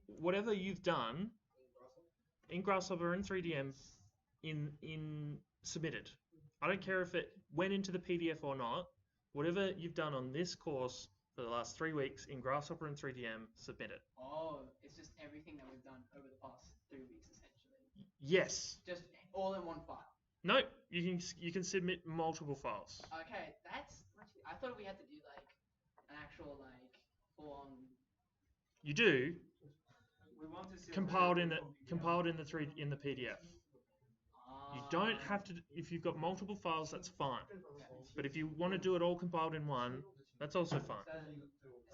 Speaker 1: whatever you've done in Grasshopper and 3DM in submitted. I don't care if it went into the PDF or not. Whatever you've done on this course for the last 3 weeks in Grasshopper and 3DM, submit it.
Speaker 4: Oh, it's just everything that we've done over the past 3 weeks, essentially.
Speaker 1: Yes.
Speaker 4: Just all in one file.
Speaker 1: No, you can submit multiple files.
Speaker 4: Okay, that's actually, I thought we had to do like an actual like full on.
Speaker 1: You do
Speaker 2: We want to see
Speaker 1: compiled in the
Speaker 2: PDF.
Speaker 1: in the PDF. You don't have to. If you've got multiple files, that's fine. But if you want to do it all compiled in one, that's also fine.
Speaker 4: So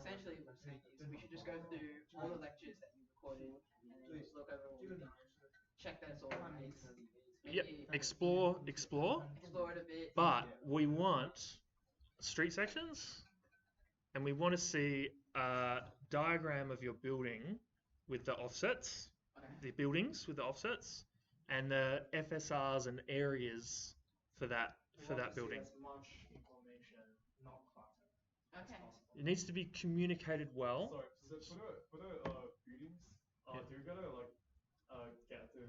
Speaker 4: essentially, what we're saying is we should just go through all the lectures that you recorded and then just look over what we've done, check that it's all nice.
Speaker 1: Yep.
Speaker 4: Maybe
Speaker 1: Explore.
Speaker 4: explore it a bit.
Speaker 1: But we want street sections, and we want to see a diagram of your building with the offsets,
Speaker 4: Okay.
Speaker 1: the buildings with the offsets, and the FSRs and areas for that building.
Speaker 2: As much information, not clutter.
Speaker 4: Okay.
Speaker 1: It needs to be communicated well.
Speaker 7: Sorry, so for the buildings,
Speaker 1: Yeah.
Speaker 7: do you gotta like get the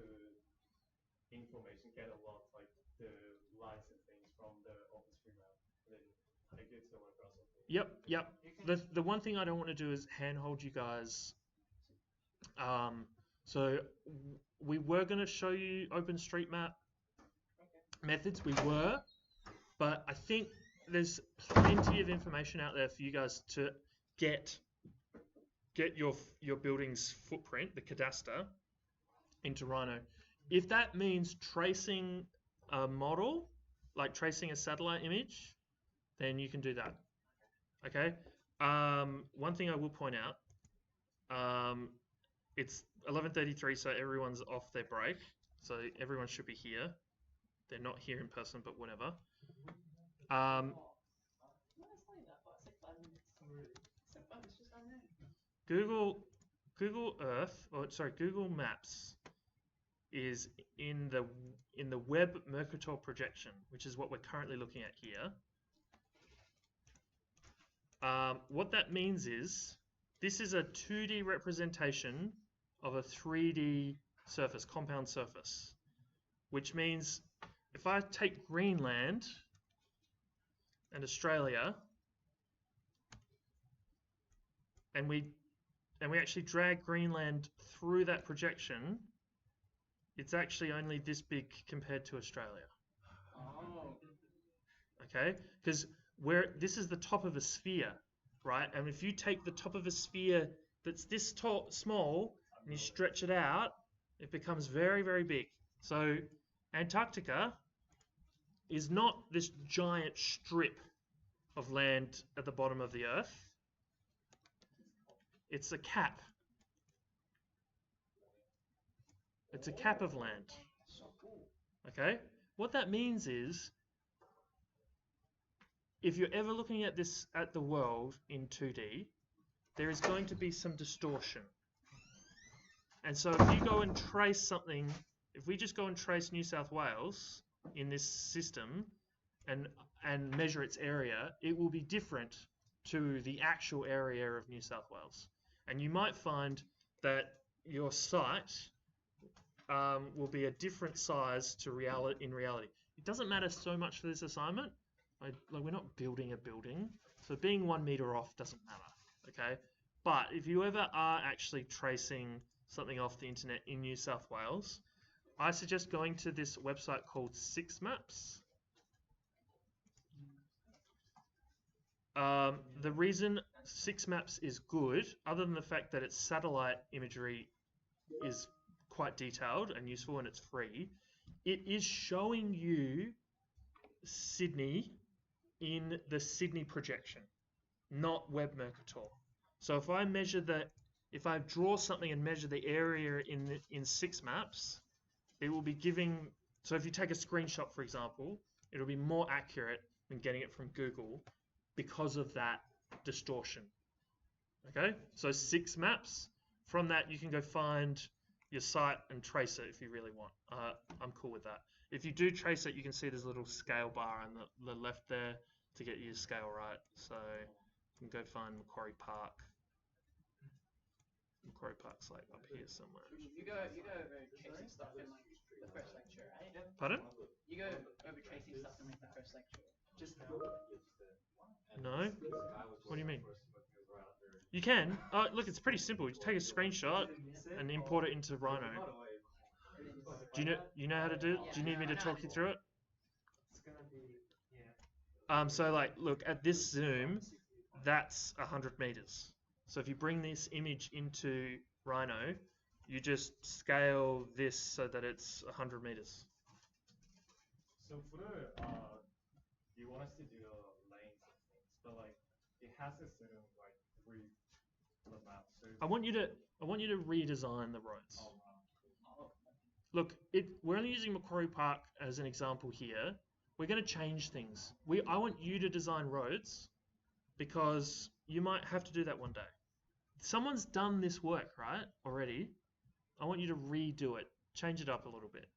Speaker 7: information, get a lot like the lights and things from the OpenStreetMap, and then take it to like Grasshopper?
Speaker 1: Yep.
Speaker 2: You can
Speaker 1: The one thing I don't want to do is handhold you guys. So we were going to show you OpenStreetMap methods. We were, but I think there's plenty of information out there for you guys to get your building's footprint, the cadastre, into Rhino. If that means tracing a model, like tracing a satellite image, then you can do that. Okay. One thing I will point out, it's 11:33, so everyone's off their break, so everyone should be here. They're not here in person, but whatever.
Speaker 4: No, it's not even that far. It's like 5 minutes. It's like 5 minutes just down there.
Speaker 1: Google Maps is in the Web Mercator projection, which is what we're currently looking at here. What that means is this is a 2D representation of a 3D surface, compound surface, which means if I take Greenland and Australia and we actually drag Greenland through that projection, it's actually only this big compared to Australia.
Speaker 4: Oh.
Speaker 1: Okay, because this is the top of a sphere, right? And if you take the top of a sphere that's this small and you stretch it out, it becomes very, very big. So Antarctica is not this giant strip of land at the bottom of the Earth. It's a cap. It's a cap of land. Okay? What that means is, if you're ever looking at the world in 2D, there is going to be some distortion. And so if you go and trace something, if we just go and trace New South Wales in this system and measure its area, it will be different to the actual area of New South Wales. And you might find that your site will be a different size to in reality. It doesn't matter so much for this assignment. We're not building a building, so being 1 meter off doesn't matter, okay? But if you ever are actually tracing something off the internet in New South Wales, I suggest going to this website called 6maps. The reason 6maps is good, other than the fact that its satellite imagery is quite detailed and useful and it's free, it is showing you Sydney in the Sydney projection, not Web Mercator. So if I draw something and measure the area in 6maps, it will be giving. So if you take a screenshot, for example, it'll be more accurate than getting it from Google because of that distortion. Okay, so 6 maps. From that, you can go find your site and trace it if you really want. I'm cool with that. If you do trace it, you can see there's a little scale bar on the left there to get your scale right. So you can go find Macquarie Park. Macquarie Park's like up here somewhere.
Speaker 4: You go over tracing stuff in like the first lecture, right?
Speaker 1: Pardon?
Speaker 4: You go over tracing stuff in like the first lecture.
Speaker 1: No? What do you mean? You can. Oh, look, it's pretty simple. You take a screenshot and import it into Rhino. Do you know how to do it? Do you need me to talk you through it?
Speaker 3: It's gonna be, yeah.
Speaker 1: So like, look, at this zoom, that's 100 meters. So if you bring this image into Rhino, you just scale this so that it's 100 meters.
Speaker 7: So for the you want us to do the lanes and things, but like it has a certain like three map. So
Speaker 1: I want you to redesign the roads.
Speaker 7: oh wow.
Speaker 1: Look, we're only using Macquarie Park as an example here. We're going to change things. I want you to design roads because you might have to do that one day. Someone's done this work, right, already. I want you to redo it, change it up a little bit.